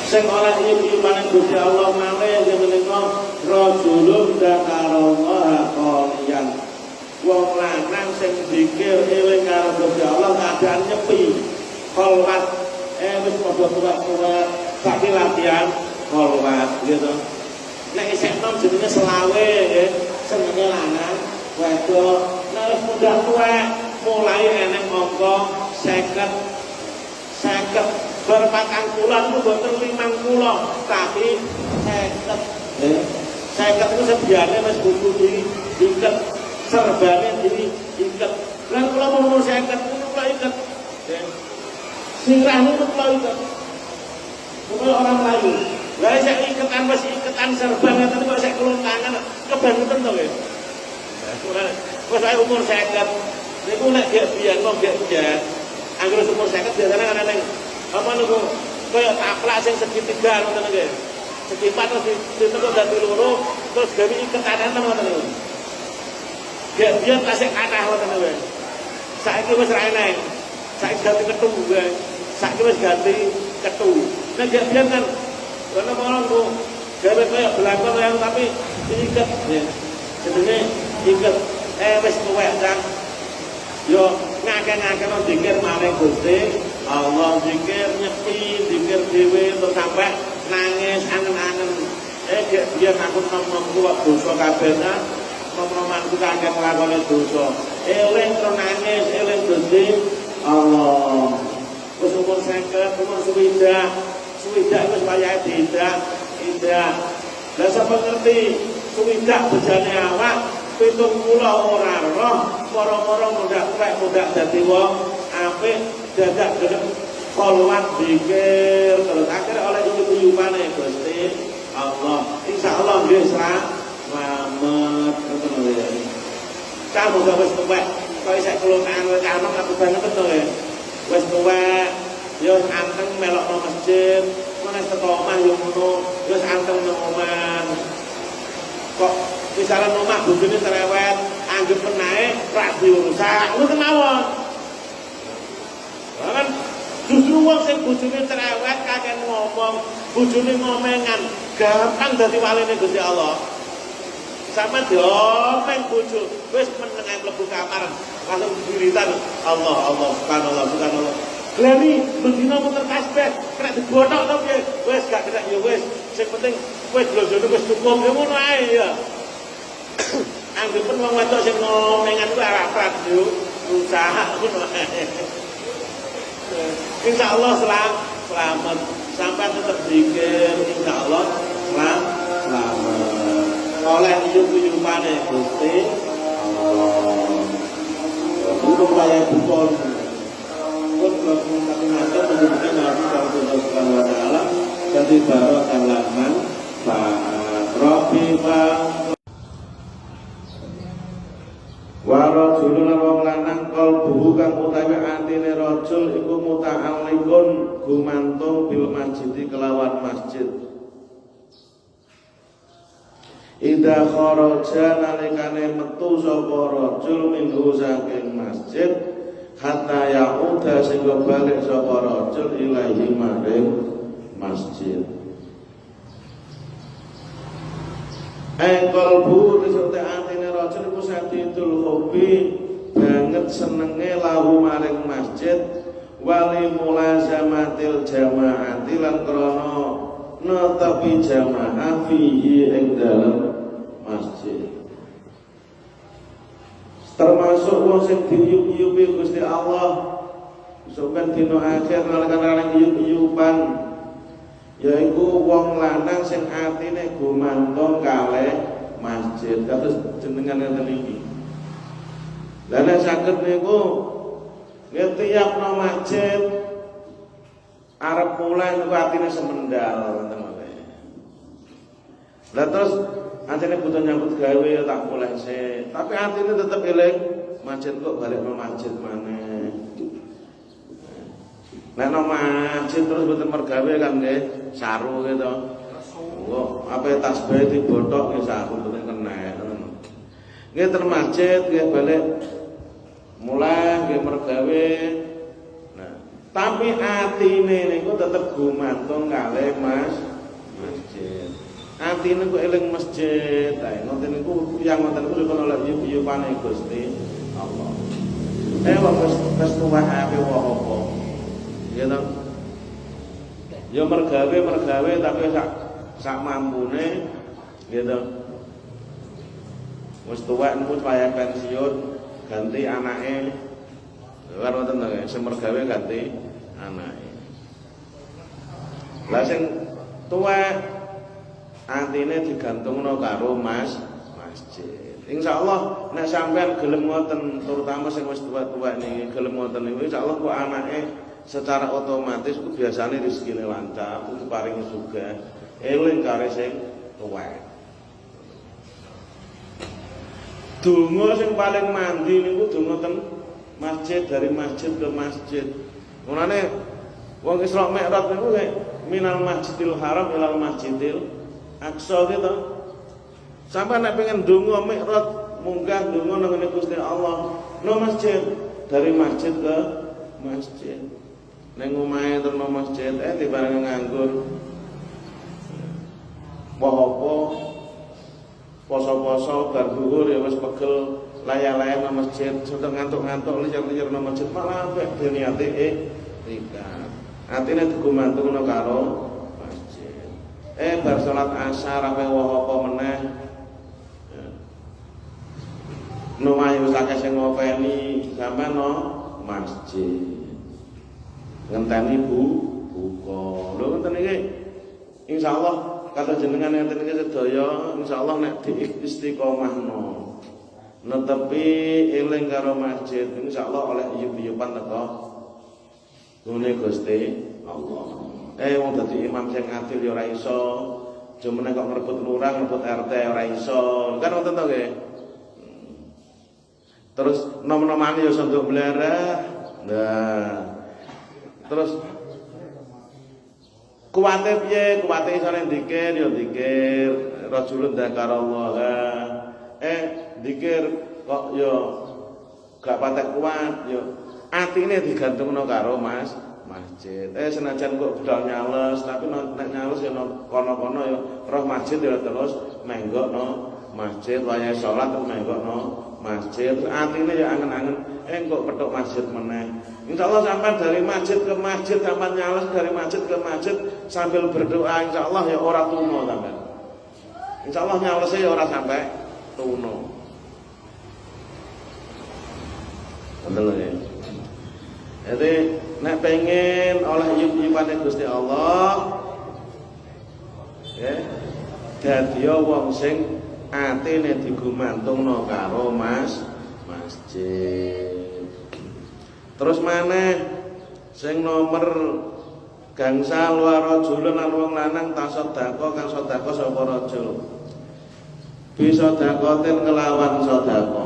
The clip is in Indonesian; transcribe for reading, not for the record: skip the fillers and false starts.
Sing oleh iman Gusti Allah malih menika rajulun dzakarallaha qaliyan. Wong lanang sing zikir eling karo Gusti Allah keadaan nyepi. Kholwat wis padha tuwa-tuwa saiki latihan kholwat gitu. Nek isih nom jenenge selawe nggih, senenge lanang, wedok. Nek wis muda tuwek mulai enek angka 50 berpatang bulan itu boten 50 tapi 50 itu sebiane wis buku diiket serbane diiket lan kula umur 50 niku kula iket sirah niku kula iket kula orang Melayu lha sik iketan wis iketan serban ngeten kok sik kulung tangan kebangetan to nggih wis ae umur 50 niku nek gek biyen kok gek biyen anggere umur 50 biasane ana ning apa niku kaya taplak sing segitiga ngoten nggih. Sekipat terus ditekuk dadi loro terus gawe iketanan ngoten niku. Gek biyen tasik kathah ngoten niku. Saiki wis ra enek. Saiki ganti kethu wae. Saiki wis ganti kethu. Nek gek biyen kan ana monggo gawe kaya belakon yang tapi diiket ya. Jenenge iket wis tuwek kan. Yo ngake-ngake nang zikir maring Gusti Allah, zikir nyepi, zikir dhewe terus sampai nangis angen-angen. Dia aku nom-nom kuwi dosa kabeh ta. Nom-nomanku kakek nglakoni dosa. Eling terus nangis, eling Gusti Allah. Wis umur 50, umur 60 wis wayahe diindak. Lah sapa ngerti suwidak bejane awak 70 ora roh, moro-moro mudak dadi wong apik, dadak gelem kholwat zikir terus akhire oleh uyup-uyupane Gusti Allah. Insyaallah nggih slamet ngoten lho. Kamu gak wis tuwek, kok isih kelonaan wae kamu aku banget to ya. Wis tuwek, yo anteng melokno masjid, menes teko omah yo ngono, wis anteng nang omah. Kok misalnya omah bojone cerewet, anggap penae ra diurusak, ngoten mawon. Kan justru wong sing bojone cerewet kakek ngomong, bojone ngomengan, gampang dadi waline Gusti Allah. Sama diomeng bojo, wis meneng mlebu kamar, langsung wiridan Allah subhanallah. Glani bendina muter tasbih, kena dibotok to piye? Wis gak kena ya wis, sing penting wis blojone wis cukup ya ngono ae ya. Anggepen wong wedok sing ngomengan kuwi arep yo usaha ngono ae. Insyaallah selamat sampai tetap zikir insyaallah selamat oleh uyup-uyupane Gusti Allah. Untuk saya bukan pun mengatakan menjadikan Nabi Allah Subhanahu Wa Taala jadi barokah laman Pak Robi Pak warajulun wong lanang kalbuhu kang utawi atine rajul iku muta'alliqun gumantung bil masjid kelawan masjid. Ida kharaja nalikane metu sapa rajul minhu saking masjid hatta yauda sehingga balik sapa rajul ilahi maring masjid. Qalbu disute atine rajul iku sadidul hobi banget senenge lahu maring masjid wali mulazamatil jamaati lan krana netepi jamaah fihi ing dalem masjid. Termasuk wong sing diyup-yupi Gusti Allah sampeyan dina akhir nalika yuyup-yuyupan yaiku wong lanang sing atine gumantung kalih masjid kados jenengan ngeten iki. Lah nek saged niku tiapno masjid arep mulai niku atine semendal ngoten wae. Lah terus atine butuh nyambut gawe tak mulai sih, tapi atine tetep eling masjid kok balik nang masjid maneh. Nek nang masjid terus mboten mergawe kan nggih saru gitu. Kok ape tasbih dibotok nggih saru mboten kena. Nggih ter masjid nggih balik mulai nggih mergawe. Nah, Tapi atine niku tetep gumantung kalih masjid. Atine kok eling masjid, ae ngoten niku yang ngoten niku dipun oleh yuyupane Gusti Allah. Wis tuwa ape wae apa. Ya to. Ya mergawe tapi sak mampune gitu. Wis tuwek niku wayah pensiun ganti anake. Karo ngoten to, sing mergawe ganti anake. Lah sing tuwek atine digantungno karo masjid. Insyaallah nek sampean gelem ngoten terutama sing wis tuwek-tuwek niki gelem ngoten niku insyaallah kok anake secara otomatis ku biasane rezekine lancar, diparingi sugih, eling kare sing tuwek. Donga sing paling mandi niku donga ten masjid, dari masjid ke masjid. Mulane wong Isra Mi'raj niku minal Masjidil Haram ilal Masjidil Aqsa gitu. Sampai nek pengen donga Mi'raj munggah donga nang ngene Gusti Allah, no masjid, dari masjid ke masjid. Neng omahe terus nang masjid, dibarengi nganggur. Apa poso-poso bar dhuwur ya wis pegel layah-layah nang masjid, sudah ngantuk-ngantuk lijar-lijar nang masjid malah apik niate rikat. Atine digumantungno karo masjid. Bar salat asar ape woh apa meneh. Numahe wis akeh sing ngopeni sampean no masjid. Ngenteni buka. Lho ngoten iki insyaallah kata jenengan ngenten iki sedaya insyaallah nek diistiqomahno netepi eling karo masjid insyaallah oleh iyup-iyupan teko ngene Gusti Allah. Wong dadi imam sing adil ya ora iso, jumene kok ngrebut lurah, ngrebut RT ora iso. Kan ngoten to nggih. Terus nom-nomane ya sondok blarah. Nah. Terus kuwate piye? Kuwate isane dzikir ya dzikir, rajulun dzakarallah. Dzikir kok ya gak patek kuat ya atine digantungno karo masjid. Senajan kok budal nyales, tapi nek nyales ya kono-kono ya roh masjid ya terus menggokno masjid, wayahe salat terus menggokno masjid. Atine ya angen-angen kok petuk masjid meneh. Insyaallah sampai dari masjid ke masjid, sampai nyales dari masjid ke masjid sambil berdoa insyaallah ya ora tuno sampean. Insyaallah nyalese ya ora sampai tuno. Betul ya. Jadi nek pengen oleh iyup-iyupane Gusti Allah ya dadi wong sing atine digumantungno karo masjid. Terus maneh sing nomor gangsal wa rajulun lan wong lanang tasadaqah kang sedekah sapa rajul. Bisa sedekatin kelawan sedekah.